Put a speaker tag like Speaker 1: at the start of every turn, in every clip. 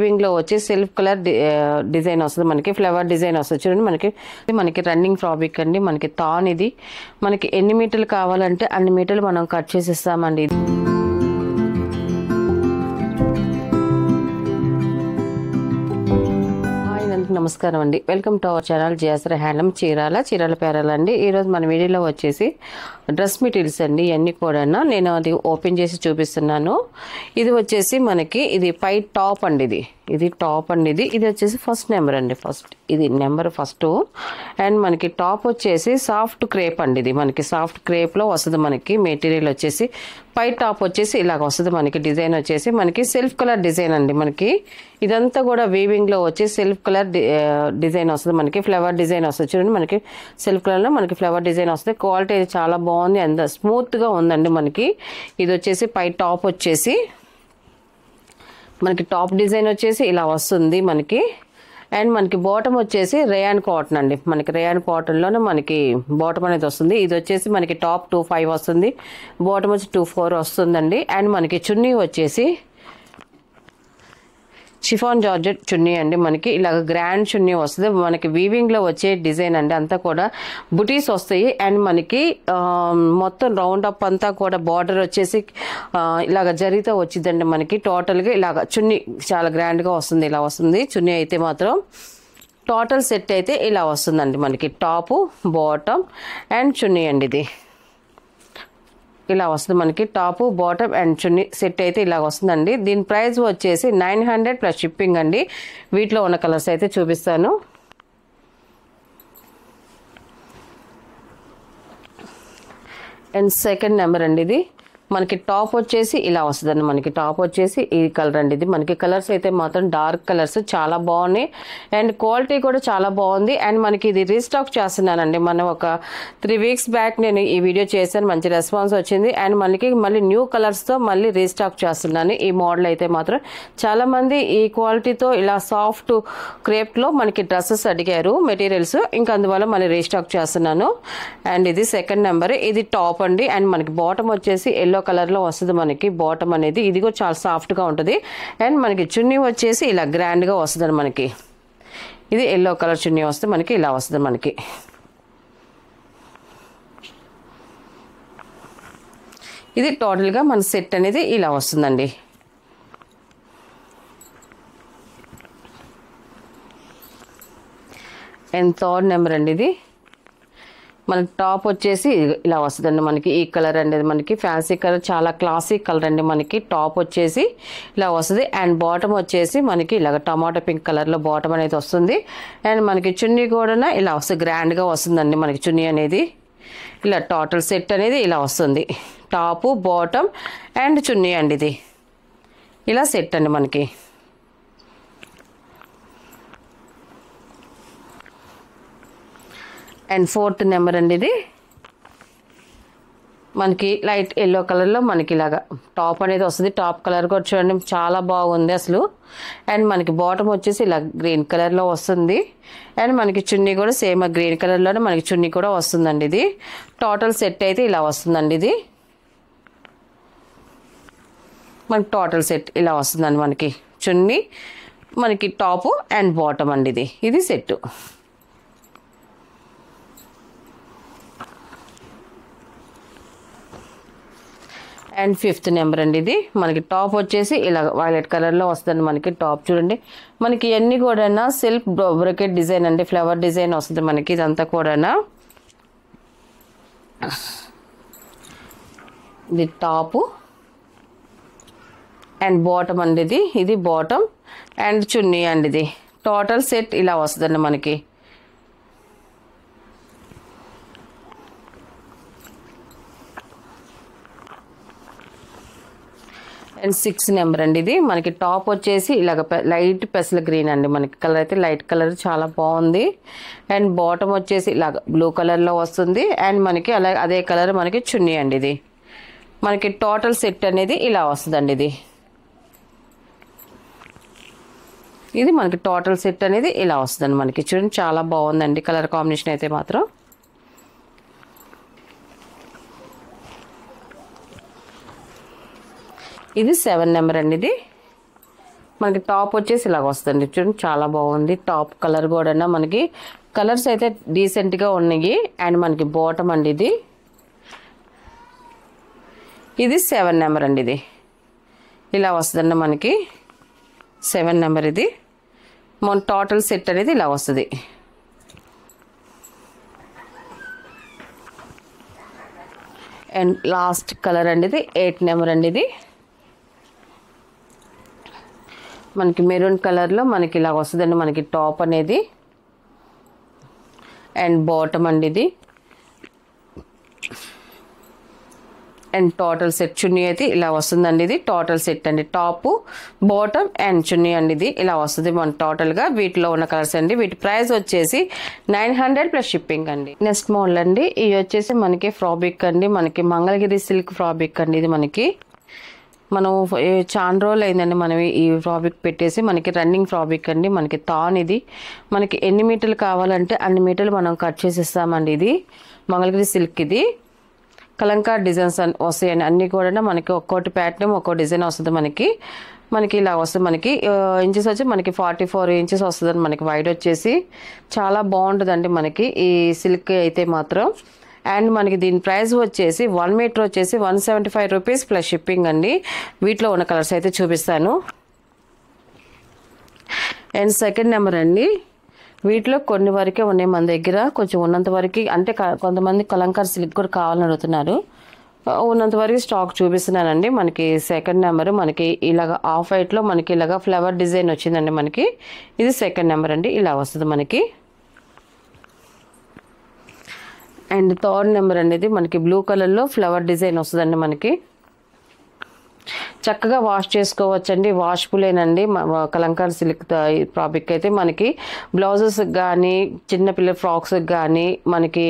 Speaker 1: Weaving లో వచ్చి self colour design వస్తుంది, మనకి ఫ్లవర్ డిజైన్ వస్తుంది. చూడండి మనకి రన్నింగ్ ఫ్రాబ్రిక్ అండి. మనకి తాన్ ఇది మనకి ఎన్ని మీటర్లు కావాలంటే అన్ని మీటర్లు మనం కట్ చేసి ఇస్తామండి. నమస్కారం అండి, వెల్కమ్ టు అవర్ ఛానల్ జియాసరా హ్యాండ్లూమ్ చీరాల పేరాల అండి. ఈరోజు మన వీడియోలో వచ్చేసి డ్రెస్ మెటీరియల్స్ అండి. ఇవన్నీ కూడా నేను అది ఓపెన్ చేసి చూపిస్తున్నాను. ఇది వచ్చేసి మనకి ఇది పై టాప్ అండి, ఇది టాప్ అండి. ఇది వచ్చేసి ఫస్ట్ నెంబర్ అండి, ఇది నెంబర్ ఫస్ట్. అండ్ మనకి టాప్ వచ్చేసి సాఫ్ట్ క్రేప్ అండి. ఇది మనకి సాఫ్ట్ క్రేప్ లో వస్తుంది. మనకి మెటీరియల్ వచ్చేసి పై టాప్ వచ్చేసి ఇలాగ వస్తుంది. మనకి డిజైన్ వచ్చేసి మనకి సెల్ఫ్ కలర్ డిజైన్ అండి. మనకి ఇదంతా కూడా వీవింగ్ లో వచ్చి సెల్ఫ్ కలర్ డిజైన్ వస్తుంది. మనకి ఫ్లవర్ డిజైన్ వస్తుంది. చూడండి మనకి సెల్ఫ్ కలర్ లో మనకి ఫ్లవర్ డిజైన్ వస్తుంది. క్వాలిటీ చాలా బాగుంది, అంత స్మూత్ గా ఉందండి. మనకి ఇది వచ్చేసి పై టాప్ వచ్చేసి మనకి టాప్ డిజైన్ వచ్చేసి ఇలా వస్తుంది మనకి. అండ్ మనకి బాటమ్ వచ్చేసి రేయాన్ కాటన్ అండి. మనకి రేయాన్ కాటన్ లోనే మనకి బాటమ్ అనేది వస్తుంది. ఇది వచ్చేసి మనకి టాప్ 25 వస్తుంది, బాటమ్ వచ్చి 24 వస్తుందండి. అండ్ మనకి చున్నీ వచ్చేసి షిఫాన్ జార్జెట్ చున్నీ అండి. మనకి ఇలాగ గ్రాండ్ చున్నీ వస్తుంది. మనకి వీవింగ్ లో వచ్చే డిజైన్ అండి. అంతా కూడా బుటీస్ వస్తాయి. అండ్ మనకి మొత్తం రౌండ్ అప్ అంతా కూడా బార్డర్ వచ్చేసి ఇలాగ జరితో వచ్చిందండి. మనకి టోటల్ గా ఇలాగ చున్నీ చాలా గ్రాండ్ గా వస్తుంది. ఇలా వస్తుంది చున్నీ అయితే మాత్రం. టోటల్ సెట్ అయితే ఇలా వస్తుందండి. మనకి టాప్, బాటమ్ అండ్ చున్నీ అండి. ఇది ఇలా వస్తుంది. మనకి top, bottom and chunni set అయితే ఇలా వస్తుందండి. దీని ప్రైస్ వచ్చేసి 900 ప్లస్ షిప్పింగ్ అండి. వీటిలో ఉన్న కలర్స్ అయితే చూపిస్తాను. అండ్ సెకండ్ నెంబర్ అండి. ఇది మనకి టాప్ వచ్చేసి ఇలా వస్తుందండి. మనకి టాప్ వచ్చేసి ఈ కలర్ అండి. ఇది మనకి కలర్స్ అయితే మాత్రం డార్క్ కలర్స్ చాలా బాగున్నాయి. అండ్ క్వాలిటీ కూడా చాలా బాగుంది. అండ్ మనకి ఇది రీస్టాక్ చేస్తున్నానండి. మనం ఒక 3 వీక్స్ బ్యాక్ నేను ఈ వీడియో చేశాను, మంచి రెస్పాన్స్ వచ్చింది. అండ్ మళ్ళీ న్యూ కలర్స్ తో మళ్ళీ రీస్టాక్ చేస్తున్నాను. ఈ మోడల్ అయితే మాత్రం చాలా మంది ఈ క్వాలిటీతో ఇలా సాఫ్ట్ క్రేప్ లో మనకి డ్రెస్సెస్ అడిగారు మెటీరియల్స్, ఇంకా అందువల్ల మళ్ళీ రీస్టాక్ చేస్తున్నాను. అండ్ ఇది సెకండ్ నెంబర్. ఇది టాప్ అండి. అండ్ మనకి బాటమ్ వచ్చేసి ఎల్లో కలర్ లో వస్తుంది. మనకి బాటమ్ అనేది ఇది కూడా చాలా సాఫ్ట్ గా ఉంటుంది. అండ్ మనకి చున్నీ వచ్చేసి ఇలా గ్రాండ్ గా వస్తుంది. మనకి ఇది ఎల్లో కలర్ చున్నీ వస్తుంది. మనకి ఇలా వస్తుంది. మనకి ఇది టోటల్ గా మన సెట్ అనేది ఇలా వస్తుందండి. అండ్ థర్డ్ నెంబర్ అండి. ఇది మనకి టాప్ వచ్చేసి ఇలా వస్తుందండి. మనకి ఈ కలర్ అండి, మనకి ఫ్యాన్సీ కలర్, చాలా క్లాసిక్ కలర్ అండి. మనకి టాప్ వచ్చేసి ఇలా వస్తుంది. అండ్ బాటమ్ వచ్చేసి మనకి ఇలాగ టమాటో పింక్ కలర్ లో బాటమ్ అనేది వస్తుంది. అండ్ మనకి చున్నీ కూడా ఇలా వస్తుంది, గ్రాండ్ గా వస్తుందండి. మనకి చున్నీ అనేది ఇలా టోటల్ సెట్ అనేది ఇలా వస్తుంది. టాప్, బాటమ్ అండ్ చున్నీ అండి. ఇది ఇలా సెట్ అండి మనకి. అండ్ ఫోర్త్ నెంబర్ అండి. ఇది మనకి లైట్ ఎల్లో కలర్ లో మనకి ఇలాగా టాప్ అనేది వస్తుంది. టాప్ కలర్ కూడా చూడండి చాలా బాగుంది అసలు. అండ్ మనకి బాటమ్ వచ్చేసి ఇలా గ్రీన్ కలర్ లో వస్తుంది. అండ్ మనకి చున్నీ కూడా సేమ్ గ్రీన్ కలర్ లోనే మనకి చున్నీ కూడా వస్తుందండి. ఇది టోటల్ సెట్ అయితే ఇలా వస్తుందండి. ఇది మనకి టోటల్ సెట్ ఇలా వస్తుందండి. మనకి చున్నీ, మనకి టాప్ అండ్ బాటమ్ అండి. ఇది సెట్. అండ్ ఫిఫ్త్ నెంబర్ అండి. ఇది మనకి టాప్ వచ్చేసి ఇలా వైలెట్ కలర్ లో వస్తుంది. మనకి టాప్ చూడండి, మనకి ఇవన్నీ కూడా సెల్ఫ్ బ్రొకెట్ డిజైన్ అండి, ఫ్లవర్ డిజైన్ వస్తుంది మనకి. ఇదంతా కూడా ఇది టాప్ అండ్ బాటమ్ అండి. ఇది బాటమ్ అండ్ చున్నీ అండి. ఇది టోటల్ సెట్ ఇలా వస్తుందండి మనకి. అండ్ 6 నెంబర్ అండి. ఇది మనకి టాప్ వచ్చేసి ఇలాగ లైట్ పెసల గ్రీన్ అండి. మనకి కలర్ అయితే లైట్ కలర్ చాలా బాగుంది. అండ్ బాటమ్ వచ్చేసి ఇలాగ బ్లూ కలర్ లో వస్తుంది. అండ్ మనకి అలాగే అదే కలర్ మనకి చున్నీ అండి. ఇది మనకి టోటల్ సెట్ అనేది ఇలా వస్తుందండి. ఇది మనకి టోటల్ సెట్ అనేది ఇలా వస్తుందండి. మనకి చూడండి చాలా బాగుందండి కలర్ కాంబినేషన్ అయితే మాత్రం. ఇది 7 నెంబర్ అండి. ఇది మనకి టాప్ వచ్చేసి ఇలాగ వస్తుంది చూడండి, చాలా బాగుంది. టాప్ కలర్ కూడా మనకి కలర్స్ అయితే డీసెంట్గా ఉన్నాయి. అండ్ మనకి బాటమ్ అండి ఇది 7 నెంబర్ అండి. ఇది ఇలా వస్తుందండి మనకి 7 నెంబర్. ఇది మన టోటల్ సెట్ అనేది ఇలా వస్తుంది. అండ్ లాస్ట్ కలర్ అండి ఇది 8 నెంబర్ అండి. ఇది మనకి మెరూన్ కలర్లో మనకి ఇలా వస్తుందండి మనకి టాప్ అనేది. అండ్ బాటమ్ అండి ఇది. అండ్ టోటల్ సెట్ చున్నీ అయితే ఇలా వస్తుందండి. ఇది టోటల్ సెట్ అండి, టాప్ బాటమ్ అండ్ చున్నీ అండి. ఇది ఇలా వస్తుంది మన టోటల్గా. వీటిలో ఉన్న కలర్స్ అండి. వీటి ప్రైస్ వచ్చేసి 900 ప్లస్ షిప్పింగ్ అండి. నెక్స్ట్ మోడల్ అండి, ఇది వచ్చేసి మనకి ఫ్రాబిక్ అండి, మనకి మంగళగిరి సిల్క్ ఫ్రాబిక్ అండి. ఇది మనకి మనం చాలా రోజులు అయిందండి మనం ఈ ఫ్రాబిక్ పెట్టేసి. మనకి రన్నింగ్ ఫ్రాబిక్ అండి, మనకి తాన్. ఇది మనకి ఎన్ని మీటర్లు కావాలంటే అన్ని మీటర్లు మనం కట్ చేసి ఇస్తామండి. ఇది మంగళగిరి సిల్క్. ఇది కలంకార్ డిజైన్స్ వస్తాయండి అన్నీ కూడా. మనకి ఒక్కోటి ప్యాటర్న్ ఒక్కో డిజైన్ వస్తుంది. మనకి ఇలా వస్తుంది. మనకి ఇంచెస్ వచ్చి మనకి 44 ఇంచెస్ వస్తుందండి మనకి వైడ్ వచ్చేసి. చాలా బాగుంటుందండి మనకి ఈ సిల్క్ అయితే మాత్రం. అండ్ మనకి దీని ప్రైస్ వచ్చేసి 1 మీటర్ వచ్చేసి 175 రూపీస్ ప్లస్ షిప్పింగ్ అండి. వీటిలో ఉన్న కలర్స్ అయితే చూపిస్తాను. అండ్ సెకండ్ నెంబర్ అండి, వీటిలో కొన్ని వరకే ఉన్నాయి మన దగ్గర, కొంచెం ఉన్నంత వరకు. అంటే కొంతమంది కలంకార్ సిల్క్ కూడా కావాలని అడుగుతున్నారు. ఉన్నంత వరకు స్టాక్ చూపిస్తున్నానండి. మనకి సెకండ్ నెంబర్ మనకి ఇలాగ ఆఫ్ వైట్లో మనకి ఇలాగ ఫ్లవర్ డిజైన్ వచ్చిందండి మనకి. ఇది సెకండ్ నెంబర్ అండి, ఇలా వస్తుంది మనకి. అండ్ థర్డ్ నెంబర్ అనేది మనకి బ్లూ కలర్లో ఫ్లవర్ డిజైన్ వస్తుందండి మనకి. చక్కగా వాష్ చేసుకోవచ్చండి, వాష్ఫుల్లేనండి కలంకార్ సిల్క్ ఫ్రాబిక్ అయితే. మనకి బ్లౌజెస్ కానీ, చిన్నపిల్లల ఫ్రాక్స్ కానీ, మనకి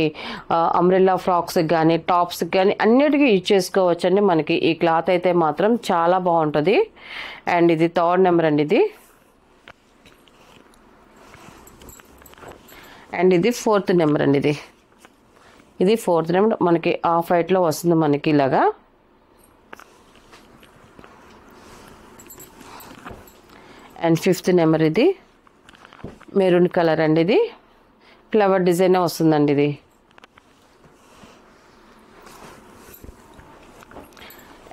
Speaker 1: అంబ్రెల్లా ఫ్రాక్స్ కానీ, టాప్స్ కానీ అన్నిటికీ యూజ్ చేసుకోవచ్చండి. మనకి ఈ క్లాత్ అయితే మాత్రం చాలా బాగుంటుంది. అండ్ ఇది థర్డ్ నెంబర్ అండి. ఇది అండ్ ఇది ఫోర్త్ నెంబర్ అండి. ఇది ఫోర్త్ నెంబర్ మనకి ఆఫ్ వైట్లో వస్తుంది మనకి ఇలాగా. అండ్ ఫిఫ్త్ నెంబర్ ఇది మెరూన్ కలర్ అండి. ఇది ఫ్లవర్ డిజైన్ వస్తుందండి. ఇది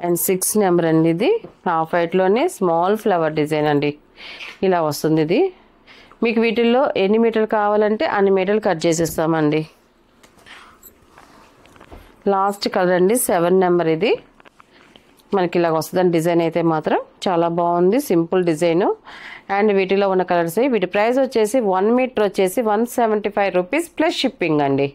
Speaker 1: అండ్ 6 నెంబర్ అండి. ఇది హాఫ్ వైట్లోనే స్మాల్ ఫ్లవర్ డిజైన్ అండి, ఇలా వస్తుంది. ఇది మీకు వీటిల్లో ఎన్ని మీటర్లు కావాలంటే అన్ని మీటర్లు కట్ చేసేస్తామండి. లాస్ట్ కలర్ అండి 7 నెంబర్. ఇది మనకి ఇలాగ వస్తుందండి డిజైన్ అయితే మాత్రం చాలా బాగుంది, సింపుల్ డిజైన్. అండ్ వీటిలో ఉన్న కలర్స్. వీటి ప్రైస్ వచ్చేసి 1 మీటర్ వచ్చేసి 175 రూపీస్ ప్లస్ షిప్పింగ్ అండి.